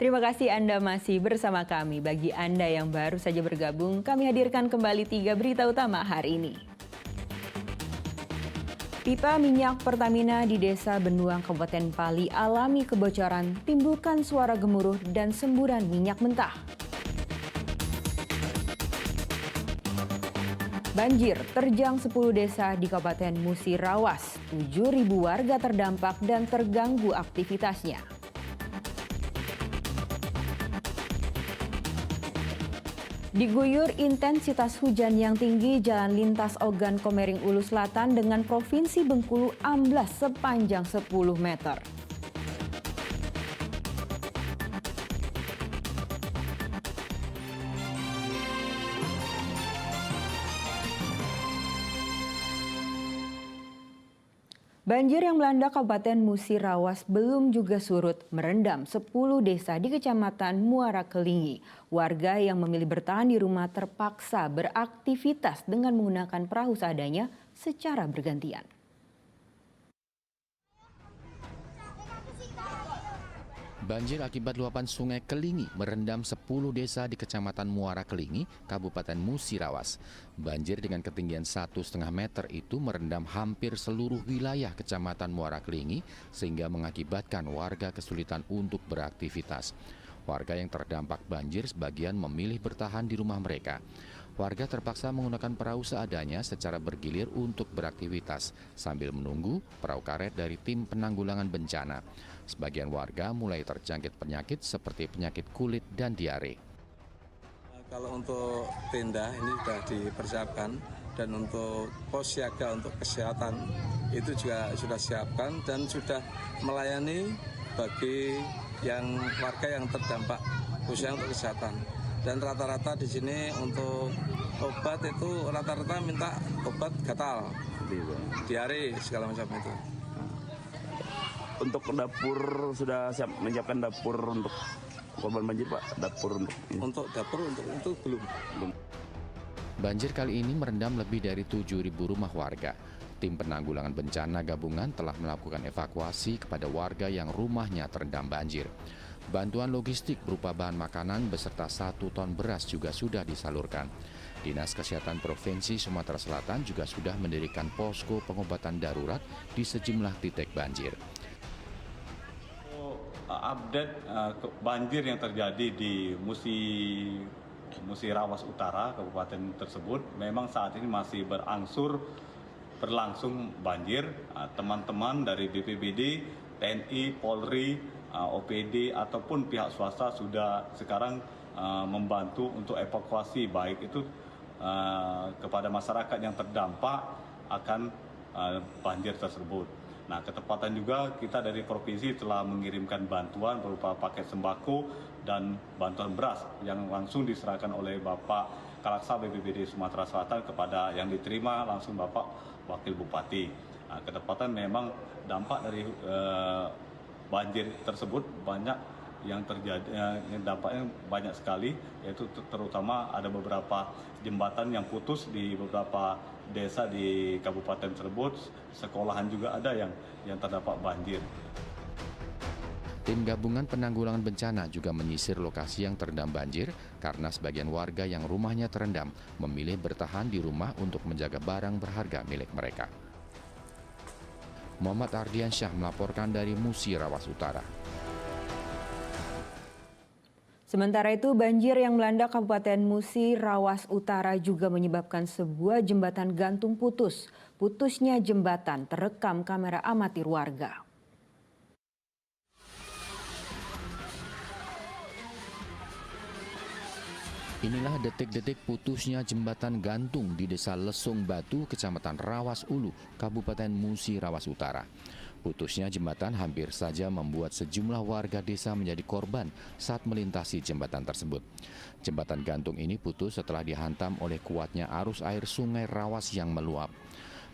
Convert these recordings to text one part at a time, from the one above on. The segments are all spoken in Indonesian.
Terima kasih Anda masih bersama kami. Bagi Anda yang baru saja bergabung, kami hadirkan kembali 3 berita utama hari ini. Pipa minyak Pertamina di Desa Benuang, Kabupaten Pali alami kebocoran, timbulkan suara gemuruh dan semburan minyak mentah. Banjir terjang 10 desa di Kabupaten Musirawas. 7.000 warga terdampak dan terganggu aktivitasnya. Diguyur intensitas hujan yang tinggi, jalan lintas Ogan Komering Ulu Selatan dengan Provinsi Bengkulu amblas sepanjang 10 meter. Banjir yang melanda Kabupaten Musirawas belum juga surut, merendam 10 desa di Kecamatan Muara Kelingi. Warga yang memilih bertahan di rumah terpaksa beraktivitas dengan menggunakan perahu seadanya secara bergantian. Banjir akibat luapan Sungai Kelingi merendam 10 desa di Kecamatan Muara Kelingi, Kabupaten Musirawas. Banjir dengan ketinggian 1,5 meter itu merendam hampir seluruh wilayah Kecamatan Muara Kelingi sehingga mengakibatkan warga kesulitan untuk beraktivitas. Warga yang terdampak banjir sebagian memilih bertahan di rumah mereka. Warga terpaksa menggunakan perahu seadanya secara bergilir untuk beraktivitas sambil menunggu perahu karet dari tim penanggulangan bencana. Sebagian warga mulai terjangkit penyakit seperti penyakit kulit dan diare. Kalau untuk tenda ini sudah dipersiapkan dan untuk pos siaga untuk kesehatan itu juga sudah siapkan dan sudah melayani bagi yang warga yang terdampak khususnya untuk kesehatan. Dan rata-rata di sini untuk obat itu rata-rata minta obat gatal, diare segala macam itu. Untuk dapur sudah siap menyiapkan dapur untuk korban banjir, Pak. Dapur untuk ini. Untuk dapur untuk itu belum. Banjir kali ini merendam lebih dari 7.000 rumah warga. Tim penanggulangan bencana gabungan telah melakukan evakuasi kepada warga yang rumahnya terendam banjir. Bantuan logistik berupa bahan makanan beserta 1 ton beras juga sudah disalurkan. Dinas Kesehatan Provinsi Sumatera Selatan juga sudah mendirikan posko pengobatan darurat di sejumlah titik banjir. Update banjir yang terjadi di Musirawas Utara, kabupaten tersebut, memang saat ini masih berlangsung banjir. Teman-teman dari BPBD, TNI, Polri, OPD ataupun pihak swasta sudah sekarang membantu untuk evakuasi baik itu kepada masyarakat yang terdampak akan banjir tersebut. Nah, ketepatan juga kita dari provinsi telah mengirimkan bantuan berupa paket sembako dan bantuan beras yang langsung diserahkan oleh Bapak Kalaksa BPBD Sumatera Selatan kepada yang diterima langsung Bapak Wakil Bupati. Nah, ketepatan memang dampak dari banjir tersebut banyak yang terjadi, dampaknya banyak sekali, yaitu terutama ada beberapa jembatan yang putus di beberapa desa di kabupaten tersebut, sekolahan juga ada yang terdampak banjir. Tim gabungan penanggulangan bencana juga menyisir lokasi yang terendam banjir karena sebagian warga yang rumahnya terendam memilih bertahan di rumah untuk menjaga barang berharga milik mereka. Muhammad Ardiansyah melaporkan dari Musirawas Utara. Sementara itu, banjir yang melanda Kabupaten Musirawas Utara juga menyebabkan sebuah jembatan gantung putus. Putusnya jembatan terekam kamera amatir warga. Inilah detik-detik putusnya jembatan gantung di Desa Lesung Batu, Kecamatan Rawas Ulu, Kabupaten Musirawas Utara. Putusnya jembatan hampir saja membuat sejumlah warga desa menjadi korban saat melintasi jembatan tersebut. Jembatan gantung ini putus setelah dihantam oleh kuatnya arus air Sungai Rawas yang meluap.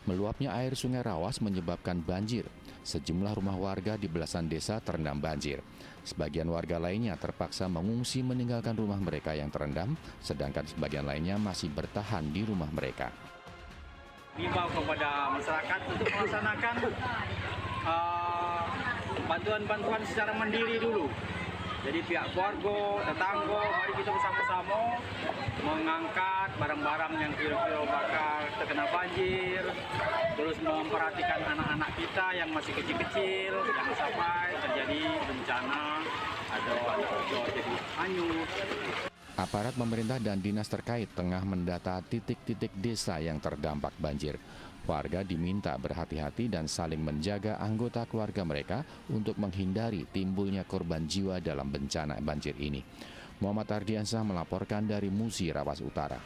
Meluapnya air Sungai Rawas menyebabkan banjir. Sejumlah rumah warga di belasan desa terendam banjir. Sebagian warga lainnya terpaksa mengungsi meninggalkan rumah mereka yang terendam, sedangkan sebagian lainnya masih bertahan di rumah mereka. Himbau kepada masyarakat untuk melaksanakan bantuan-bantuan secara mandiri dulu. Jadi pihak keluarga, tetangga, mari kita bersama-sama mengangkat barang-barang yang kira-kira bakal terkena banjir, terus memperhatikan anak-anak kita yang masih kecil-kecil, jangan sampai terjadi bencana atau jadi hanyut. Aparat pemerintah dan dinas terkait tengah mendata titik-titik desa yang terdampak banjir. Warga diminta berhati-hati dan saling menjaga anggota keluarga mereka untuk menghindari timbulnya korban jiwa dalam bencana banjir ini. Muhammad Ardiansyah melaporkan dari Musi, Rawas Utara.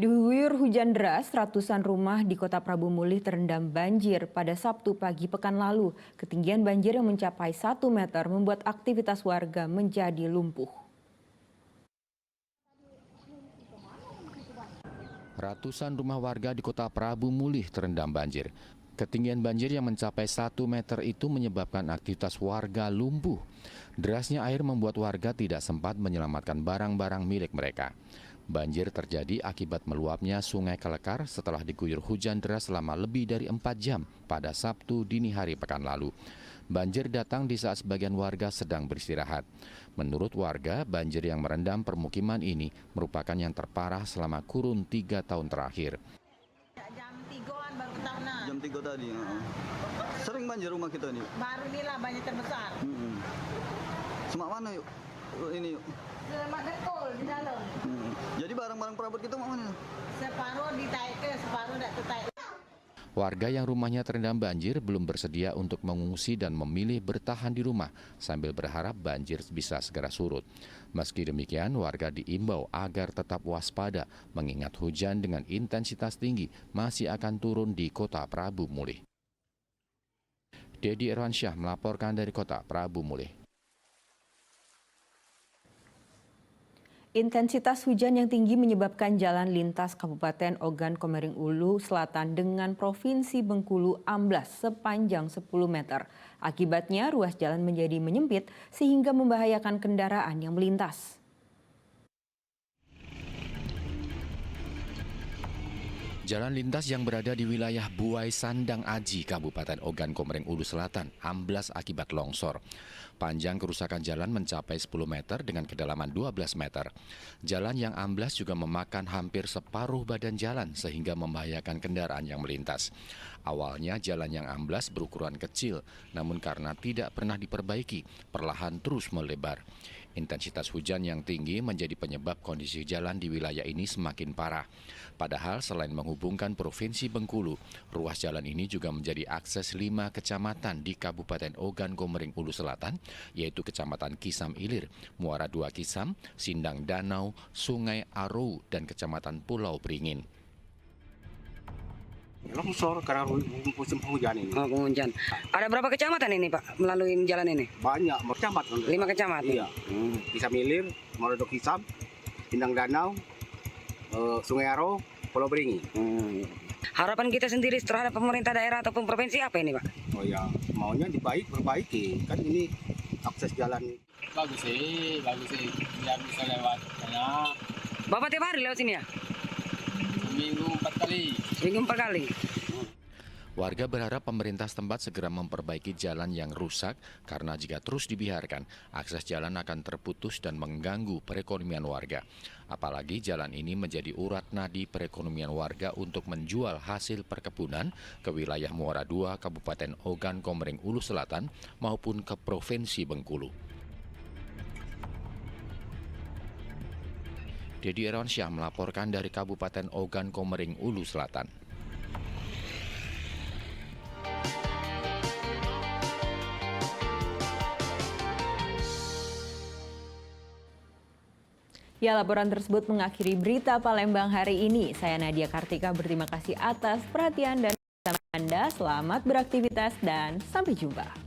Diguyur hujan deras, ratusan rumah di Kota Prabu Mulih terendam banjir pada Sabtu pagi pekan lalu. Ketinggian banjir yang mencapai 1 meter membuat aktivitas warga menjadi lumpuh. Ratusan rumah warga di Kota Prabu Mulih terendam banjir. Ketinggian banjir yang mencapai 1 meter itu menyebabkan aktivitas warga lumpuh. Derasnya air membuat warga tidak sempat menyelamatkan barang-barang milik mereka. Banjir terjadi akibat meluapnya Sungai Kelekar setelah diguyur hujan deras selama lebih dari 4 jam pada Sabtu dini hari pekan lalu. Banjir datang di saat sebagian warga sedang beristirahat. Menurut warga, banjir yang merendam permukiman ini merupakan yang terparah selama kurun 3 tahun terakhir. Jam 3-an baru ketahuan. Jam 3 tadi. Sering banjir rumah kita nih. Baru inilah banjir terbesar. Semak mana yuk? Ini yuk. Selamat dekol di dalam. Jadi barang-barang perabot kita mana? Separuh ditaik ke, separuh tidak tertaik. Warga yang rumahnya terendam banjir belum bersedia untuk mengungsi dan memilih bertahan di rumah sambil berharap banjir bisa segera surut. Meski demikian, warga diimbau agar tetap waspada mengingat hujan dengan intensitas tinggi masih akan turun di Kota Prabu Mulih. Dedi Irwansyah melaporkan dari Kota Prabu Mulih. Intensitas hujan yang tinggi menyebabkan jalan lintas Kabupaten Ogan Komering Ulu Selatan dengan Provinsi Bengkulu amblas sepanjang 10 meter. Akibatnya ruas jalan menjadi menyempit sehingga membahayakan kendaraan yang melintas. Jalan lintas yang berada di wilayah Buai Sandang Aji, Kabupaten Ogan Komering Ulu Selatan, amblas akibat longsor. Panjang kerusakan jalan mencapai 10 meter dengan kedalaman 12 meter. Jalan yang amblas juga memakan hampir separuh badan jalan sehingga membahayakan kendaraan yang melintas. Awalnya jalan yang amblas berukuran kecil, namun karena tidak pernah diperbaiki, perlahan terus melebar. Intensitas hujan yang tinggi menjadi penyebab kondisi jalan di wilayah ini semakin parah. Padahal selain menghubungkan Provinsi Bengkulu, ruas jalan ini juga menjadi akses 5 kecamatan di Kabupaten Ogan Komering Ulu Selatan, yaitu Kecamatan Kisam Ilir, Muara II Kisam, Sindang Danau, Sungai Arou, dan Kecamatan Pulau Beringin. Longsor karena musim hujan ini. Oh, hujan. Ada berapa kecamatan ini, Pak, melalui jalan ini? Banyak kecamatan. 5 kecamatan? Iya. Kisam Ilir, Muara II Kisam, Sindang Danau, Sungai Arou, Pulau Beringin. Harapan kita sendiri terhadap pemerintah daerah ataupun provinsi apa ini, Pak? Oh ya, maunya perbaiki. Kan ini akses jalan. Bagus sih. Biar bisa lewat tengah. Bapak tiap hari lewat sini ya? Seminggu 4 kali. Seminggu 4 kali. Warga berharap pemerintah setempat segera memperbaiki jalan yang rusak karena jika terus dibiarkan, akses jalan akan terputus dan mengganggu perekonomian warga. Apalagi jalan ini menjadi urat nadi perekonomian warga untuk menjual hasil perkebunan ke wilayah Muara II, Kabupaten Ogan Komering Ulu Selatan maupun ke Provinsi Bengkulu. Dedi Irwansyah melaporkan dari Kabupaten Ogan Komering Ulu Selatan. Ya, laporan tersebut mengakhiri berita Palembang hari ini. Saya Nadia Kartika berterima kasih atas perhatian dan bersama Anda. Selamat beraktivitas dan sampai jumpa.